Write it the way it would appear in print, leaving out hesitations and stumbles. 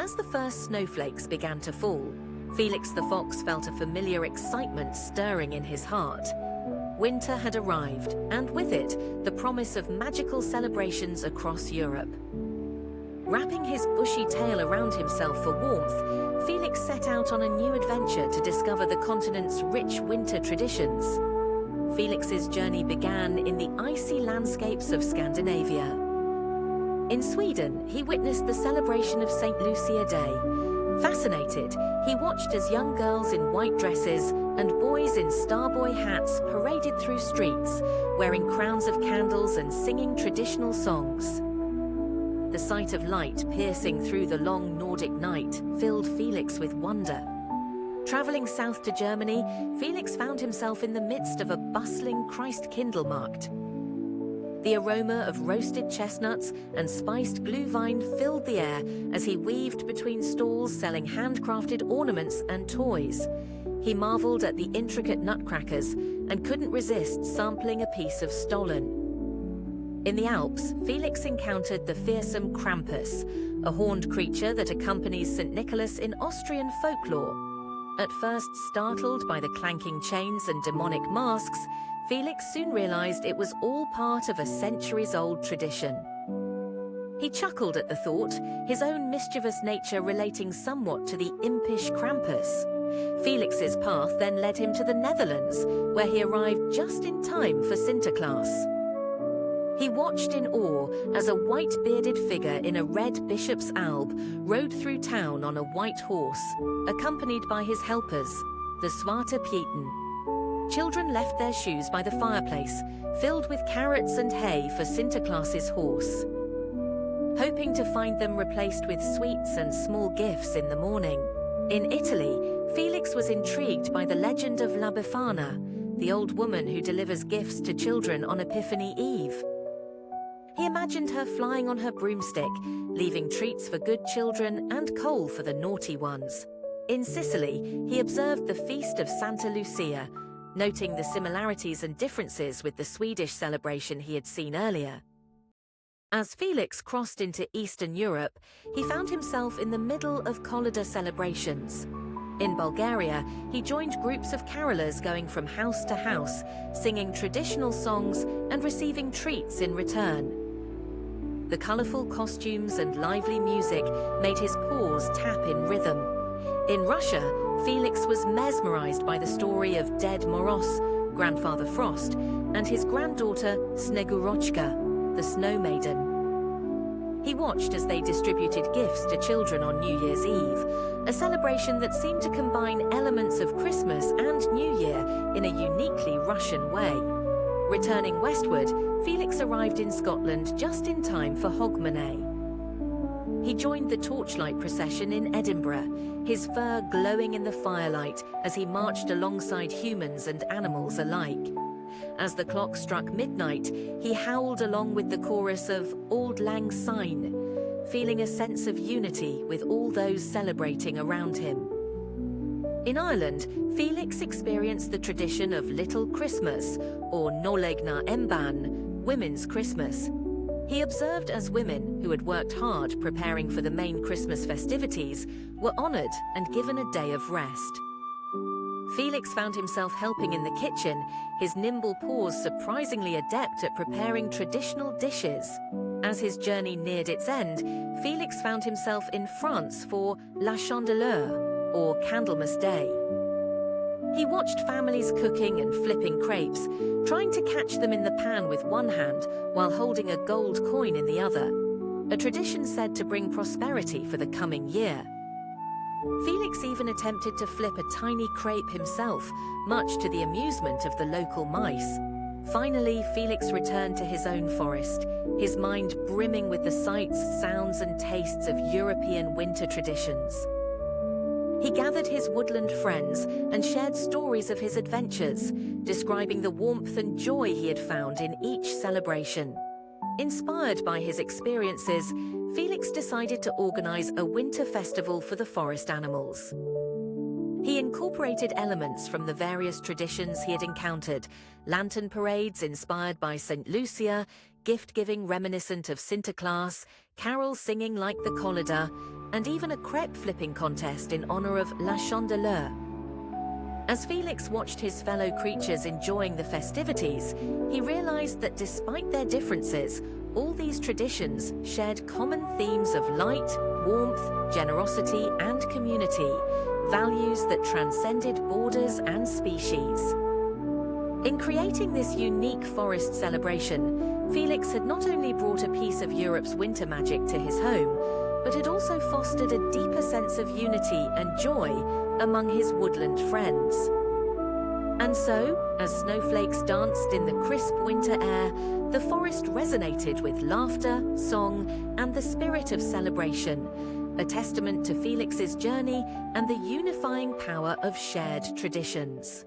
As the first snowflakes began to fall, Felix the fox felt a familiar excitement stirring in his heart. Winter had arrived, and with it, the promise of magical celebrations across Europe. Wrapping his bushy tail around himself for warmth, Felix set out on a new adventure to discover the continent's rich winter traditions. Felix's journey began in the icy landscapes of Scandinavia. In Sweden, he witnessed the celebration of St. Lucia Day. Fascinated, he watched as young girls in white dresses and boys in starboy hats paraded through streets, wearing crowns of candles and singing traditional songs. The sight of light piercing through the long Nordic night filled Felix with wonder. Traveling south to Germany, Felix found himself in the midst of a bustling Christkindlmarkt. The aroma of roasted chestnuts and spiced glühwein filled the air as he weaved between stalls selling handcrafted ornaments and toys. He marveled at the intricate nutcrackers and couldn't resist sampling a piece of stollen. In the Alps, Felix encountered the fearsome Krampus, a horned creature that accompanies St. Nicholas in Austrian folklore. At first startled by the clanking chains and demonic masks, Felix soon realized it was all part of a centuries-old tradition. He chuckled at the thought, his own mischievous nature relating somewhat to the impish Krampus. Felix's path then led him to the Netherlands, where he arrived just in time for Sinterklaas. He watched in awe as a white-bearded figure in a red bishop's alb rode through town on a white horse, accompanied by his helpers, the Zwarte Pieten. Children left their shoes by the fireplace, filled with carrots and hay for Sinterklaas's horse, hoping to find them replaced with sweets and small gifts in the morning. In Italy, Felix was intrigued by the legend of La Befana, the old woman who delivers gifts to children on Epiphany Eve. He imagined her flying on her broomstick, leaving treats for good children and coal for the naughty ones. In Sicily, he observed the feast of Santa Lucia, noting the similarities and differences with the Swedish celebration he had seen earlier. As Felix crossed into Eastern Europe, he found himself in the middle of Kollada celebrations. In Bulgaria, he joined groups of carolers going from house to house, singing traditional songs and receiving treats in return. The colorful costumes and lively music made his paws tap in rhythm. In Russia, Felix was mesmerized by the story of Ded Moroz, Grandfather Frost, and his granddaughter Snegurochka, the Snow Maiden. He watched as they distributed gifts to children on New Year's Eve, a celebration that seemed to combine elements of Christmas and New Year in a uniquely Russian way. Returning westward, Felix arrived in Scotland just in time for Hogmanay. He joined the torchlight procession in Edinburgh, his fur glowing in the firelight as he marched alongside humans and animals alike. As the clock struck midnight, he howled along with the chorus of Auld Lang Syne, feeling a sense of unity with all those celebrating around him. In Ireland, Felix experienced the tradition of Little Christmas, or Nollaig na Emban, Women's Christmas. He observed as women, who had worked hard preparing for the main Christmas festivities, were honored and given a day of rest. Felix found himself helping in the kitchen, his nimble paws surprisingly adept at preparing traditional dishes. As his journey neared its end, Felix found himself in France for La Chandeleur, or Candlemas Day. He watched families cooking and flipping crepes, trying to catch them in the pan with one hand while holding a gold coin in the other, a tradition said to bring prosperity for the coming year. Felix even attempted to flip a tiny crepe himself, much to the amusement of the local mice. Finally, Felix returned to his own forest, his mind brimming with the sights, sounds, and tastes of European winter traditions. He gathered his woodland friends and shared stories of his adventures, describing the warmth and joy he had found in each celebration. Inspired by his experiences, Felix decided to organize a winter festival for the forest animals. He incorporated elements from the various traditions he had encountered, lantern parades inspired by St. Lucia, gift-giving reminiscent of Sinterklaas, carol singing like the Kollada, and even a crepe flipping contest in honor of La Chandeleur. As Felix watched his fellow creatures enjoying the festivities, he realized that despite their differences, all these traditions shared common themes of light, warmth, generosity, and community, values that transcended borders and species. In creating this unique forest celebration, Felix had not only brought a piece of Europe's winter magic to his home, but had also fostered a deeper sense of unity and joy among his woodland friends. And so, as snowflakes danced in the crisp winter air, the forest resonated with laughter, song, and the spirit of celebration, a testament to Felix's journey and the unifying power of shared traditions.